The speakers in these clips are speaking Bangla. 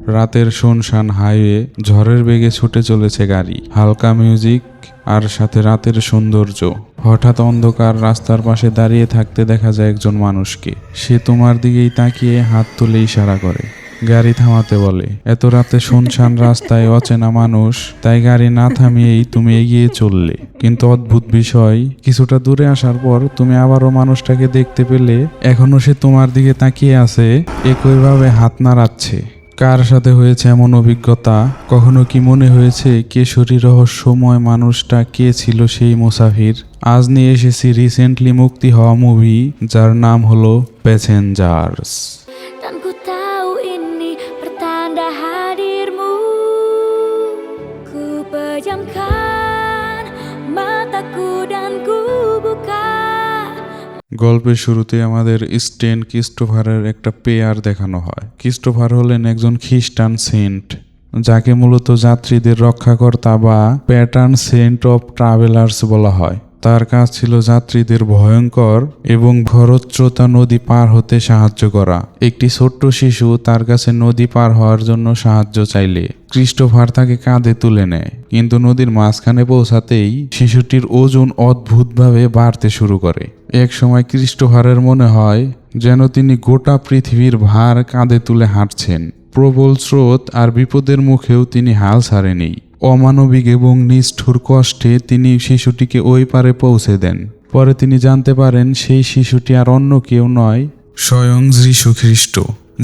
রাতের শুনশান হাইওয়ে, ঝড়ের বেগে ছুটে চলেছে গাড়ি, হালকা মিউজিক আর সাথে রাতের সৌন্দর্য। হঠাৎ অন্ধকার রাস্তার পাশে দাঁড়িয়ে থাকতে দেখা যায় একজন মানুষকে। সে তোমার দিকেই তাকিয়ে হাত তুলে ইশারা করে, গাড়ি থামাতে বলে। এত রাতে শুনশান রাস্তায় অচেনা মানুষ, তাই গাড়ি না থামিয়েই তুমি এগিয়ে চললে। কিন্তু অদ্ভুত বিষয়, কিছুটা দূরে আসার পর তুমি আবারও মানুষটাকে দেখতে পেলে। এখনো সে তোমার দিকে তাকিয়ে আছে, একইভাবে হাত নাড়াচ্ছে। কার সাথে হয়েছে এমন অভিজ্ঞতা? কখনো কি মনে হয়েছে কেশরী রহস্যময় মানুষটা কে ছিল সেই মুসাফির? আজ নিয়ে এসেছি রিসেন্টলি মুক্তি হওয়া মুভি, যার নাম হলো passengers. Dan ku tahu ini pertanda hadirmu. Ku pejamkan mataku dan ku buka. গল্পের শুরুতে আমাদের স্টেন ক্রিস্টোফারের একটা পেয়ার দেখানো হয়। ক্রিস্টোফার হলেন একজন খ্রিস্টান সেন্ট, যাকে মূলত যাত্রীদের রক্ষাকর্তা বা প্যাটার্ন সেন্ট অফ ট্রাভেলার্স বলা হয়। তার কাজ ছিল যাত্রীদের ভয়ঙ্কর এবং খরস্রোতা নদী পার হতে সাহায্য করা। একটি ছোট্ট শিশু তার কাছে নদী পার হওয়ার জন্য সাহায্য চাইলে ক্রিস্টোফার তাকে কাঁধে তুলে নেয়, কিন্তু নদীর মাঝখানে পৌঁছাতেই শিশুটির ওজন অদ্ভুতভাবে বাড়তে শুরু করে। এক সময় ক্রিস্টোফারের মনে হয় যেন তিনি গোটা পৃথিবীর ভার কাঁধে তুলে হাঁটছেন। প্রবল স্রোত আর বিপদের মুখেও তিনি হাল ছাড়েনি। অমানবিক এবং নিষ্ঠুর কষ্টে তিনি শিশুটিকে ওই পারে পৌঁছে দেন। পরে তিনি জানতে পারেন সেই শিশুটি আর অন্য কেউ নয়, স্বয়ং যীশু খ্রিস্ট।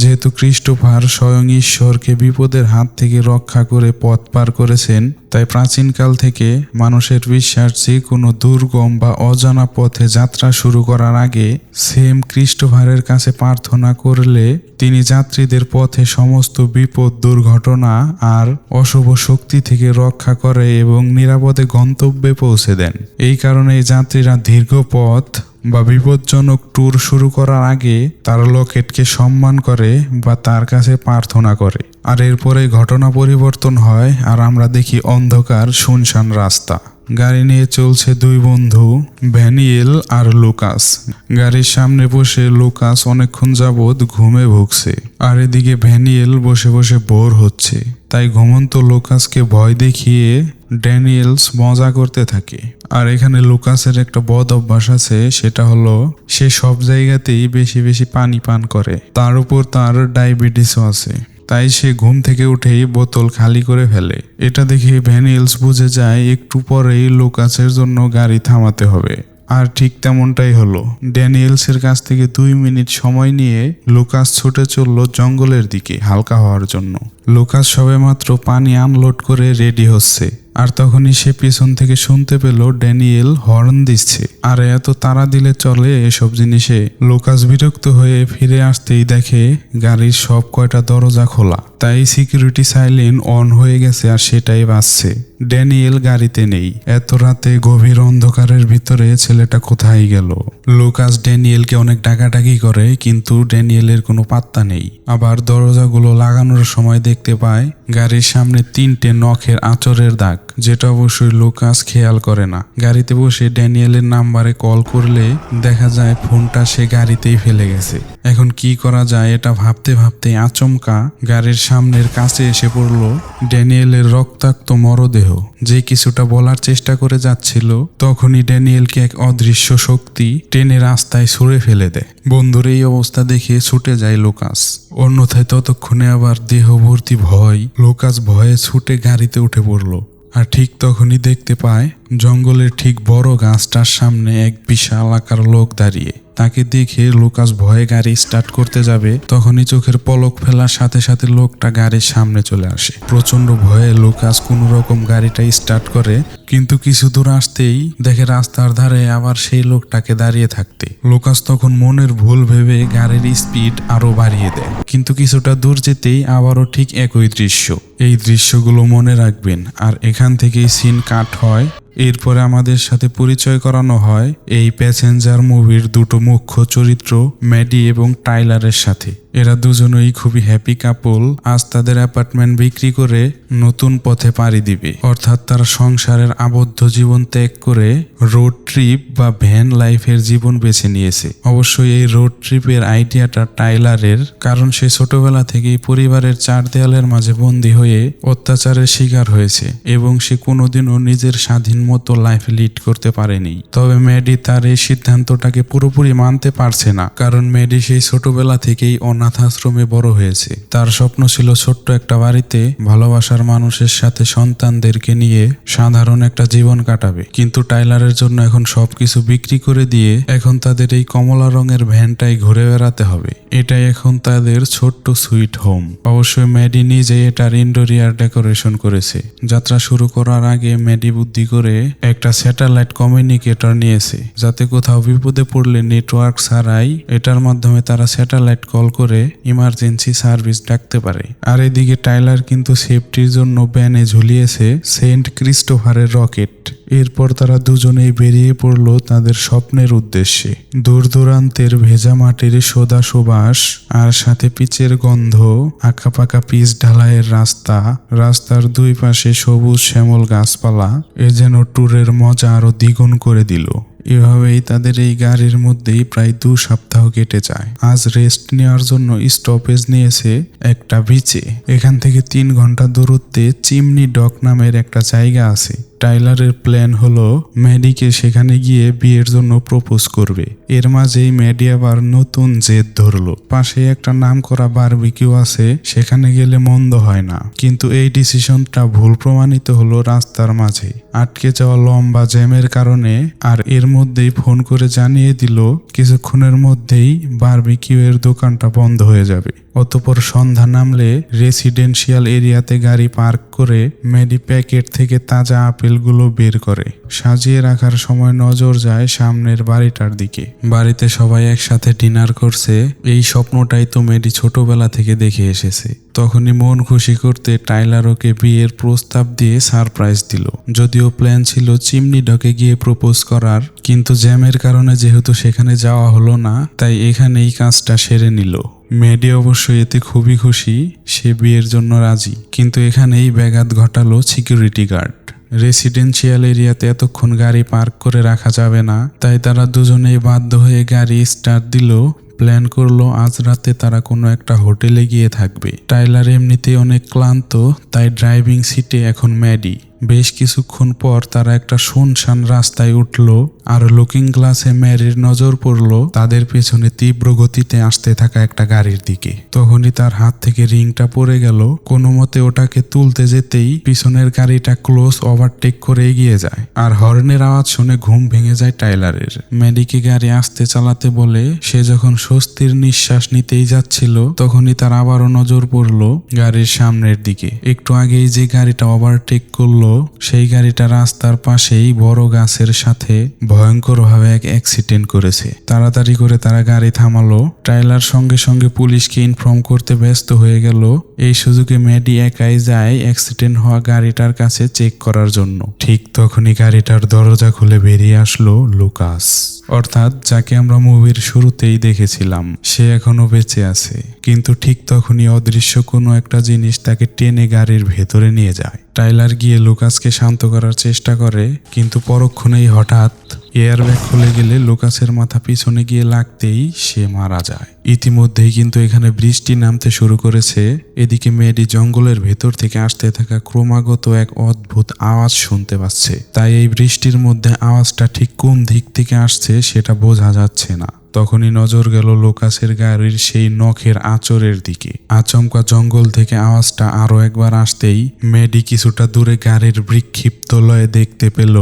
যেহেতু ক্রিস্টোফার স্বয়ং ঈশ্বরকে বিপদের হাত থেকে রক্ষা করে পথ পার করেছেন, তাই প্রাচীনকাল থেকে মানুষের বিশ্বাস যে কোনো দুর্গম বা অজানা পথে যাত্রা শুরু করার আগে সেম ক্রিস্টোফারের কাছে প্রার্থনা করলে তিনি যাত্রীদের পথে সমস্ত বিপদ, দুর্ঘটনা আর অশুভ শক্তি থেকে রক্ষা করে এবং নিরাপদে গন্তব্যে পৌঁছে দেন। এই কারণে যাত্রীরা দীর্ঘ পথ বা বিপজ্জনক ট্যুর শুরু করার আগে তার লকেটকে সম্মান করে বা তার কাছে প্রার্থনা করে। আর এরপরে ঘটনা পরিবর্তন হয় আর আমরা দেখি অন্ধকার শুনশান রাস্তা। গাড়ি নিয়ে চলছে দুই বন্ধু, ভ্যানিয়েল আর লুকাস। গাড়ির সামনে বসে লুকাস অনেকক্ষণ যাবৎ ঘুমে ভুগছে, আর এদিকে ভ্যানিয়েল বসে বসে বোর হচ্ছে। তাই ঘুমন্ত লুকাসকে ভয় দেখিয়ে ড্যানিয়েলস মজা করতে থাকে। আর এখানে লুকাসের একটা বদ অভ্যাস আছে, সেটা হলো সে সব জায়গাতেই বেশি বেশি পানি পান করে। তার উপর তার ডায়াবেটিসও আছে, তাই সে ঘুম থেকে উঠেই বোতল খালি করে ফেলে। এটা দেখে ভ্যানিয়েলস বুঝে যায় একটু পরেই লুকাসের জন্য গাড়ি থামাতে হবে। আর ঠিক তেমনটাই হলো। ড্যানিয়েলসের কাছ থেকে 2 মিনিট সময় নিয়ে লুকাস ছুটে চলল জঙ্গলের দিকে হালকা হওয়ার জন্য। লুকাস সবেমাত্র পানি আনলোড করে রেডি হচ্ছে, আর তখনই সে পিছন থেকে শুনতে পেল ড্যানিয়েল হর্ন দিচ্ছে। আর এত তাড়া দিলে চলে এসব জিনিসে? লুকাস বিরক্ত হয়ে ফিরে আসতেই দেখে গাড়ির সব কয়টা দরজা খোলা, তাই সিকিউরিটি সাইলেন্ট অন হয়ে গেছে আর সেটাই বাজছে। ড্যানিয়েল গাড়িতে নেই। এত রাতে গভীর অন্ধকারের ভিতরে ছেলেটা কোথায় গেল? লুকাস ড্যানিয়েলকে অনেক ডাকাডাকি করে, কিন্তু ড্যানিয়েলের কোনো পাত্তা নেই। আবার দরজাগুলো লাগানোর সময় দেখতে পায় গাড়ির সামনে 3টে নখের আঁচড়ের দাগ, যেটা অবশ্যই লুকাস খেয়াল করে না। গাড়িতে বসে ড্যানিয়েলের নাম্বারে কল করলে দেখা যায় ফোনটা সে গাড়িতেই ফেলে গেছে। এখন কি করা যায় এটা ভাবতে ভাবতে আচমকা গাড়ির সামনের কাছে এসে পড়ল ড্যানিয়েলের রক্তাক্ত মরদেহ। যে কিছুটা বলার চেষ্টা করে যাচ্ছিল, তখনই ড্যানিয়েলকে এক অদৃশ্য শক্তি টেনে রাস্তায় ছুঁড়ে ফেলে দেয়। বন্ধুর এই অবস্থা দেখে ছুটে যায় লুকাস। অন্যথায় ততক্ষণে আবার দেহ ভর্তি ভয়, লুকাস ভয়ে ছুটে গাড়িতে উঠে পড়ল। আর ঠিক তখনই দেখতে পায় জঙ্গলের ঠিক বড় গাছটার সামনে এক বিশাল আকার লোক দাঁড়িয়ে। তাকে দেখে লুকাস ভয়ে গাড়ি স্টার্ট করতে যাবে, তখনই চোখের পলক ফেলার সাথে সাথে লোকটা গাড়ির সামনে চলে আসে। প্রচন্ড ভয়ে লুকাস কোনো রকম গাড়িটা স্টার্ট করে, কিন্তু কিছু দূর আসতেই দেখে রাস্তার ধারে আবার সেই লোকটাকে দাঁড়িয়ে থাকতে। লুকাস তখন মনের ভুল ভেবে গাড়ির স্পিড আরো বাড়িয়ে দেয়, কিন্তু কিছুটা দূর যেতেই আবারও ঠিক একই দৃশ্য। এই দৃশ্যগুলো মনে রাখবেন। আর এখান থেকেই সিন কাট হয় এরপরে আমাদের সাথে পরিচয় করানো হয় এই প্যাসেঞ্জার মুভির দুটো মুখ্য চরিত্র ম্যাডি এবং টাইলারের সাথে। এরা দুজনেই খুবই হ্যাপি কাপল। আজ তাদের অ্যাপার্টমেন্ট বিক্রি করে নতুন পথে পাড়ি দিবে, অর্থাৎ তারা সংসারের আবদ্ধ জীবন ত্যাগ করে রোড ট্রিপ বা ভ্যান লাইফের জীবন বেছে নিয়েছে। অবশ্যই এই রোড ট্রিপের আইডিয়াটা টাইলারের, কারণ সে ছোটবেলা থেকেই পরিবারের চার দেয়ালের মাঝে বন্দী হয়ে অত্যাচারের শিকার হয়েছে এবং সে কোনোদিনও নিজের স্বাধীন মতো লাইফ লিড করতে পারেনি। তবে ম্যাডি তার এই সিদ্ধান্তটাকে পুরোপুরি মানতে পারছে না, কারণ ম্যাডি সেই ছোটবেলা থেকেই অনাথ আশ্রমে বড় হয়েছে। তার স্বপ্ন ছিল ছোট্ট একটা বাড়িতে ভালোবাসার মানুষের সাথে সন্তানদেরকে নিয়ে সাধারণ একটা জীবন কাটাবে, কিন্তু টাইলারের জন্য এখন সবকিছু বিক্রি করে দিয়ে এখন তাদের এই কমলা রঙের ভ্যানটাই ঘুরে বেড়াতে হবে। এটাই এখন তাদের ছোট্ট সুইট হোম। অবশ্যই ম্যাডি নিজে এটার ইন্টেরিয়র ডেকোরেশন করেছে। যাত্রা শুরু করার আগে ম্যাডি বুদ্ধি করে একটা স্যাটেলাইট কমিউনিকেটর নিয়েছে, যাতে কোথাও বিপদে পড়লে নেটওয়ার্ক ছাড়াই এটার মাধ্যমে তারা স্যাটেলাইট কল করে ইমার্জেন্সি সার্ভিস ডাকতে পারে। আর এদিকে টাইলার কিন্তু সেফটির জন্য ব্যানে ঝুলিয়েছে সেন্ট ক্রিস্টোফারের রকেট। এরপর তারা দুজনেই বেরিয়ে পড়লো তাদের স্বপ্নের উদ্দেশ্যে। দূর দূরান্তের ভেজা মাটির সোদা সুবাস আর সাথে পিচের গন্ধ, আঁকাপাকা পিচ ঢালাইয়ের রাস্তা, রাস্তার দুই পাশে সবুজ শ্যামল গাছপালা, এ যেন ট্যুরের মজা আরো দ্বিগুণ করে দিল। এভাবেই তাদের এই গাড়ির মধ্যেই প্রায় 2 সপ্তাহ কেটে যায়। আজ রেস্ট নেওয়ার জন্য স্টপেজ নিয়েছে একটা বিচে। এখান থেকে 3 ঘন্টা দূরত্বে চিমনি ডক নামের একটা জায়গা আছে। টাইলারের প্ল্যান হলো ম্যাডিকে সেখানে গিয়ে বিয়ের জন্য প্রপোজ করবে। এর মাঝেই ম্যাডি আবার নতুন জেদ ধরলো। পাশে একটা নামকরা বারবিকিউ আছে, সেখানে গেলে মন্দ হয় না। কিন্তু এই ডিসিশনটা ভুল প্রমাণিত হলো রাস্তার মাঝে আটকে যাওয়া লম্বা জ্যামের কারণে। আর এর মধ্যেই ফোন করে জানিয়ে দিল কিছুক্ষণের মধ্যেই বারবিকিউ এর দোকানটা বন্ধ হয়ে যাবে। অতঃপর সন্ধ্যা নামলে রেসিডেন্সিয়াল এরিয়াতে গাড়ি পার্ক করে ম্যাডি প্যাকেট থেকে তাজা আপেলগুলো বের করে। সাজিয়ে রাখার সময় নজর যায় সামনের বাড়িটার দিকে। বাড়িতে সবাই একসাথে ডিনার করছে। এই স্বপ্নটাই তো ম্যাডি ছোটবেলা থেকে দেখে এসেছে। তখনই মন খুশি করতে টাইলার ওকে বিয়ের প্রস্তাব দিয়ে সারপ্রাইজ দিল। যদিও প্ল্যান ছিল চিমনি ডকে গিয়ে প্রপোজ করার, কিন্তু জ্যামের কারণে যেহেতু সেখানে যাওয়া হলো না, তাই এখানেই কাজটা সেরে নিল। ম্যাডি অবশ্যই এতে খুবই খুশি, সে বিয়ের জন্য রাজি। কিন্তু এখানেই ব্যাঘাত ঘটালো সিকিউরিটি গার্ড। রেসিডেন্সিয়াল এরিয়াতে এতক্ষণ গাড়ি পার্ক করে রাখা যাবে না, তাই তারা দুজনেই বাধ্য হয়ে গাড়ি স্টার্ট দিল। প্ল্যান করলো আজ রাতে তারা কোনো একটা হোটেলে গিয়ে থাকবে। টাইলার এমনিতেই অনেক ক্লান্ত, তাই ড্রাইভিং সিটে এখন ম্যাডি। বেশ কিছুক্ষণ পর তারা একটা শুনশান রাস্তায় উঠল, আর লুকিং গ্লাসে ম্যারির নজর পড়ল তাদের পেছনে তীব্র গতিতে আসতে থাকা একটা গাড়ির দিকে। তখনই তার হাত থেকে রিংটা পড়ে গেল। কোনো মতে ওটাকে তুলতে যেতেই পিছনের গাড়িটা ক্লোজ ওভারটেক করে এগিয়ে যায়, আর হর্নের আওয়াজ শুনে ঘুম ভেঙে যায় টাইলারের। ম্যাডিকে গাড়ি আস্তে চালাতে বলে সে যখন স্বস্তির নিঃশ্বাস নিতেই যাচ্ছিল, তখনই তার আবারও নজর পড়ল গাড়ির সামনের দিকে। একটু আগেই যে গাড়িটা ওভারটেক করলো সেই গাড়িটা রাস্তার পাশেই বড় গাছের সাথে ভয়ঙ্করভাবে এক অ্যাক্সিডেন্ট করেছে। তাড়াতাড়ি করে তারা গাড়ি থামালো। টাইলার সঙ্গে সঙ্গে পুলিশকে ইনফর্ম করতে ব্যস্ত হয়ে গেল। এই সুযোগে ম্যাডি একাই যায় অ্যাক্সিডেন্ট হওয়া গাড়িটার কাছে চেক করার জন্য। ঠিক তখনই গাড়িটার দরজা খুলে বেরিয়ে আসলো লুকাস, অর্থাৎ যাকে আমরা মুভির শুরুতেই দেখেছিলাম। সে এখনো বেঁচে আছে, কিন্তু ঠিক তখনই অদৃশ্য কোনো একটা জিনিস তাকে টেনে গাড়ির ভেতরে নিয়ে যায়। টাইলার গিয়ে লুকাসকে শান্ত করার চেষ্টা করে, কিন্তু পরক্ষণেই হঠাৎ এয়ারব্যাগ খুলে গেলে লুকাসের মাথা পিছনে গিয়ে লাগতেই সে মারা যায়। ইতিমধ্যেই কিন্তু এখানে বৃষ্টি নামতে শুরু করেছে। এদিকে ম্যাডি জঙ্গলের ভেতর থেকে আসতে থাকা ক্রমাগত এক অদ্ভুত আওয়াজ শুনতে পাচ্ছে। তাই এই বৃষ্টির মধ্যে আওয়াজটা ঠিক কোন দিক থেকে আসছে সেটা বোঝা যাচ্ছে না। তখনই নজর গেল লুকাসের গাড়ির সেই নখের আঁচড়ের দিকে। আচমকা জঙ্গল থেকে আওয়াজটা আরো একবার আসতেই ম্যাডি কিছুটা দূরে গাড়ির বিক্ষিপ্ত লয়ে দেখতে পেল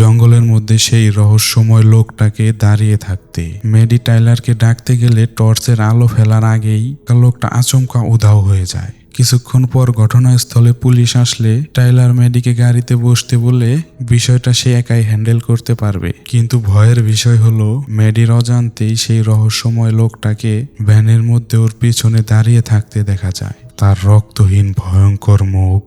জঙ্গলের মধ্যে সেই রহস্যময় লোকটাকে দাঁড়িয়ে থাকতে। ম্যাডি টাইলারকে ডাকতে গেলে টর্চের আলো ফেলার আগেই লোকটা আচমকা উধাও হয়ে যায়। কিছুক্ষণ পর ঘটনাস্থলে পুলিশ আসলে টাইলার ম্যাডিকে গাড়িতে বসতে বলে বিষয়টা সে একাই হ্যান্ডেল করতে পারবে। কিন্তু ভয়ের বিষয় হলো ম্যাডির অজান্তেই সেই রহস্যময় লোকটাকে ভ্যানের মধ্যে ওর পিছনে দাঁড়িয়ে থাকতে দেখা যায়। তার রক্তহীন ভয়ঙ্কর মুখ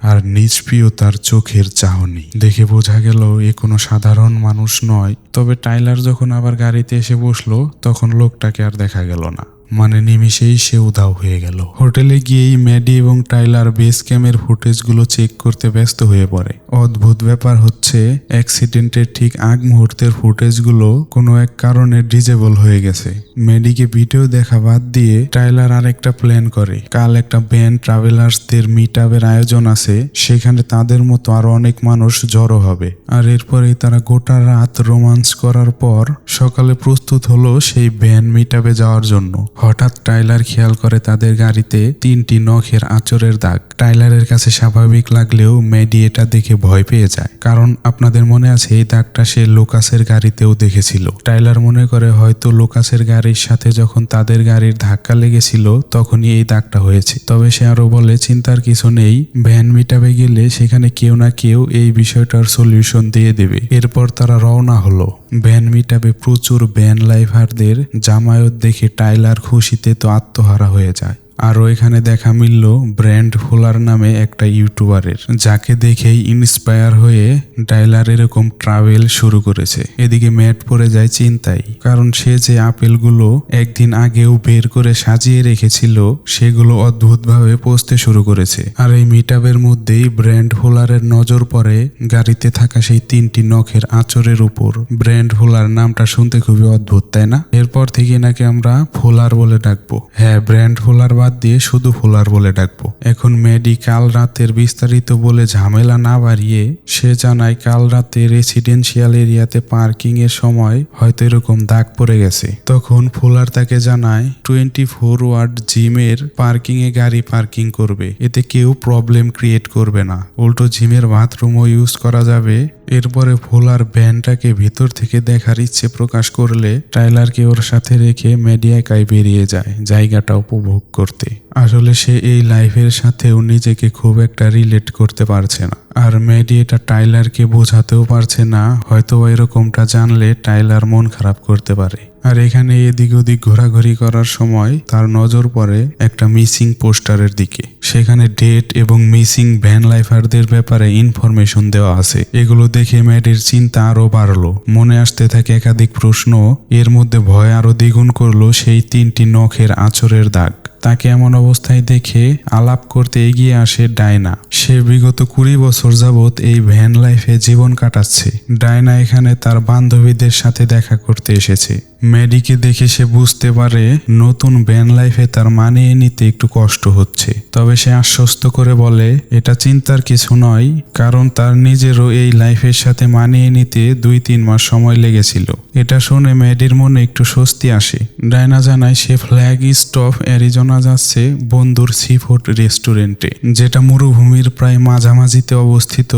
আর নিষ্প্রিয় তার চোখের চাহনি দেখে বোঝা গেল এ কোনো সাধারণ মানুষ নয়। তবে টাইলার যখন আবার গাড়িতে এসে বসলো তখন লোকটাকে আর দেখা গেল না, মানে নিমিষেই সে উধাও হয়ে গেল। হোটেলে গিয়েই ম্যাডি এবং টাইলার বেস ক্যামের ফুটেজগুলো চেক করতে ব্যস্ত হয়ে পড়ে। অদ্ভুত ব্যাপার হচ্ছে অ্যাক্সিডেন্টের ঠিক আগ মুহূর্তের ফুটেজগুলো কোনো এক কারণে ডিজেবল হয়ে গেছে। ম্যাডিকে ভিডিও দেখা বাদ দিয়ে টাইলার আরেকটা প্ল্যান করে। কাল একটা ব্যান্ড ট্রাভেলার্সদের মিট আপের আয়োজন আছে, সেখানে তাদের মতো আরো অনেক মানুষ জড়ো হবে। আর এরপরেই তারা গোটা রাত রোমান্স করার পর সকালে প্রস্তুত হলো সেই ব্যান্ড মিট আপে যাওয়ার জন্য। হঠাৎ টাইলার খেয়াল করে তাদের গাড়িতে 3টি নখের আঁচড়ের দাগ। টাইলারের কাছে স্বাভাবিক লাগলেও ম্যাডি এটা দেখে ভয় পেয়ে যায়, কারণ আপনাদের মনে আছে এই দাগটা সে লোকাসের গাড়িতেও দেখেছিল। টাইলার মনে করে হয়তো লোকাসের গাড়ির সাথে যখন তাদের গাড়ির ধাক্কা লেগেছিল তখনই এই দাগটা হয়েছে। তবে সে আরো বলে চিন্তার কিছু নেই, ভ্যান মিটাবে গেলে সেখানে কেউ না কেউ এই বিষয়টার সলিউশন দিয়ে দেবে। এরপর তারা রওনা হলো। ভ্যান মিটাবে প্রচুর ভ্যান লাইফারদের জামায়াত দেখে টাইলার খুশিতে তো আত্মহারা হয়ে যায়। আরও এখানে দেখা মিলল ব্র্যান্ড ফুলার নামে একটা ইউটিউবারের, যাকে দেখেই ইন্সপায়ার হয়ে টাইলার এরকম ট্রাভেল শুরু করেছে। এদিকে ম্যাট পড়ে যায় চিন্তায়, কারণ সে যে আপেলগুলো একদিন আগেও বের করে সাজিয়ে রেখেছিল সেগুলো অদ্ভুতভাবে পচতে শুরু করেছে। আর এই মিটআপের মধ্যেই ব্র্যান্ড ফুলারের নজর পড়ে গাড়িতে থাকা সেই 3টি নখের আঁচড়ের উপর। ব্র্যান্ড ফুলার নামটা শুনতে খুবই অদ্ভুত, তাই না? এরপর থেকে নাকি আমরা ফুলার বলে ডাকবো। হ্যাঁ, ব্র্যান্ড ফুলার দিয়ে শুধু ফুলার বলে ডাকবো। এখন ম্যাডি কাল রাতের বিস্তারিত বলে ঝামেলা না বাড়িয়ে সে জানায় কাল রাতে রেসিডেন্সিয়াল এরিয়াতে পার্কিং এর সময় হয়তো এরকম দাগ পড়ে গেছে। তখন ফুলার তাকে জানায় 24 ওয়ার্ড জিমের পার্কিং এ গাড়ি পার্কিং করবে, এতে কেউ প্রবলেম ক্রিয়েট করবে না, উল্টো জিমের বাথরুমও ইউজ করা যাবে। এরপরে ফুলার ভ্যানটাকে ভিতর থেকে দেখার ইচ্ছে প্রকাশ করলে টাইলারকে ওর সাথে রেখে ম্যাডি একাই বেরিয়ে যায় জায়গাটা উপভোগ করতে। আসলে সে এই লাইফের সাথেও নিজেকে খুব একটা রিলেট করতে পারছে না, আর ম্যাডি এটা টাইলারকে বোঝাতেও পারছে না। হয়তো এরকমটা জানলে টাইলার মন খারাপ করতে পারে। আর এখানে এদিক ওদিক ঘোরাঘুরি করার সময় তার নজর পড়ে একটা মিসিং পোস্টারের দিকে। সেখানে ডেট এবং মিসিং ভ্যান লাইফারদের ব্যাপারে ইনফরমেশন দেওয়া আছে। এগুলো দেখে ম্যাডির চিন্তা আরো বাড়লো, মনে আসতে থাকে একাধিক প্রশ্ন। এর মধ্যে ভয় আরো দ্বিগুণ করলো সেই 3টি নখের আঁচড়ের দাগ। তাকে এমন অবস্থায় দেখে আলাপ করতে এগিয়ে আসে ডায়না। সে বিগত 20 বছর যাবৎ এই ভ্যান লাইফে জীবন কাটাচ্ছে। ডায়না এখানে তার বান্ধবীদের সাথে দেখা করতে এসেছে। ম্যাডিকে দেখে সে বুঝতে পারে নতুন ভ্যান লাইফে তার মানিয়ে নিতে একটু কষ্ট হচ্ছে। তবে সে আশ্বস্ত করে বলে এটা চিন্তার কিছু নয়, কারণ তার নিজেরও এই লাইফের সাথে মানিয়ে নিতে 2-3 মাস সময় লেগেছিল। এটা শুনে ম্যাডির মনে একটু স্বস্তি আসে। ডায়না জানায় সে ফ্ল্যাগ স্টপ অ্যারিজোনা যাচ্ছে বন্ধুর সিফুড রেস্টুরেন্টে, যেটা মরুভূমির প্রায় মাঝামাঝিতে অবস্থিত।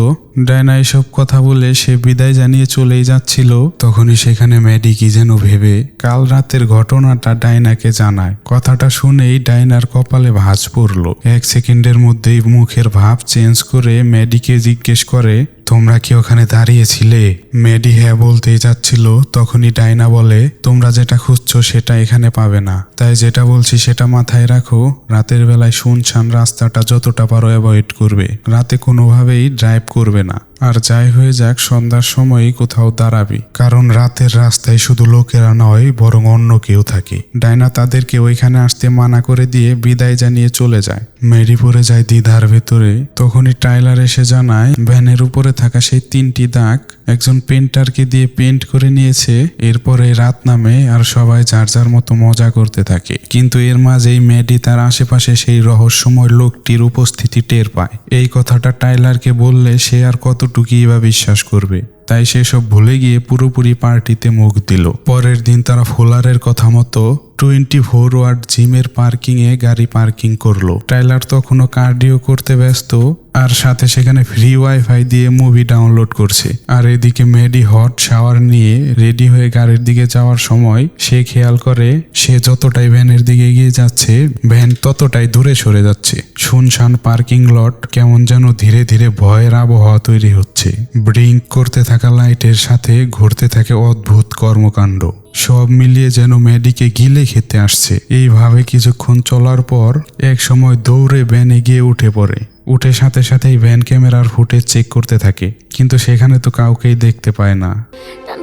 ডায়না এসব কথা বলে সে বিদায় জানিয়ে চলেই যাচ্ছিল, তখনই সেখানে ম্যাডি কি যেন ভেবে কাল রাতের ঘটনাটা ডায়নাকে জানায়। কথাটা শুনেই ডায়নার কপালে ভাঁজ পড়ল। 1 সেকেন্ডের মধ্যেই মুখের ভাব চেঞ্জ করে ম্যাডিকে জিজ্ঞেস করে তোমরা কি ওখানে দাঁড়িয়েছিলে? ম্যাডি হ্যাঁ বলতেই যাচ্ছিল, তখনই ডায়না বলে তোমরা যেটা খুঁজছো সেটা এখানে পাবে না, তাই যেটা বলছি সেটা মাথায় রাখো। রাতের বেলায় শুনশান রাস্তাটা যতটা পারো অ্যাভয়েড করবে, রাতে কোনোভাবেই ড্রাইভ করবে না। আর যাই হয়ে যাক সন্ধ্যার সময়ই কোথাও দাঁড়াবি, কারণ রাতের রাস্তায় শুধু লোকেরা নয় বরং অন্য কেউ থাকে। ডায়না তাদেরকে ওইখানে আসতে মানা করে দিয়ে বিদায় জানিয়ে চলে যায়। ম্যাডি পড়ে যায় দ্বিধার ভেতরে। তখনই টাইলার এসে জানায় ভ্যানের উপরে থাকা সেই 3টি দাগ একজন পেন্টারকে দিয়ে পেন্ট করে নিয়েছে। এরপরে রাত নামে আর সবাই যার যার মতো মজা করতে থাকে, কিন্তু এর মাঝেই ম্যাডি তার আশেপাশে সেই রহস্যময় লোকটির উপস্থিতি টের পায়। এই কথাটা টাইলারকে বললে সে আর কতটুকুই বা বিশ্বাস করবে, তাই সে সব ভুলে গিয়ে পুরোপুরি পার্টিতে মুখ দিল। পরের দিন তারা ফুলারের কথা মতো 24 ওয়াট জিমের পার্কিংয়ে গাড়ি পার্কিং করলো। টাইলার তখনও কার্ডিও করতে ব্যস্ত, আর সাথে সেখানে ফ্রি ওয়াইফাই দিয়ে মুভি ডাউনলোড করছে। আর এদিকে মেডি হট শাওয়ার নিয়ে রেডি হয়ে গাড়ির দিকে যাওয়ার সময় সে খেয়াল করে সে যতটাই ভ্যানের দিকে এগিয়ে যাচ্ছে ভ্যান ততটাই দূরে সরে যাচ্ছে। শুনশান পার্কিং লট, কেমন যেন ধীরে ধীরে ভয়ের আবহাওয়া তৈরি হচ্ছে। ব্লিঙ্ক করতে থাকা লাইটের সাথে ঘটতে থাকে অদ্ভুত কর্মকাণ্ড, সব মিলিয়ে যেন মেডিকে গিলে খেতে আসছে। এইভাবে কিছুক্ষণ চলার পর এক সময় দৌড়ে ভ্যানে গিয়ে উঠে পড়ে। উঠে সাথে সাথেই ভ্যান ক্যামেরার ফুটেজ চেক করতে থাকে, কিন্তু সেখানে তো কাউকেই দেখতে পায় না। Dan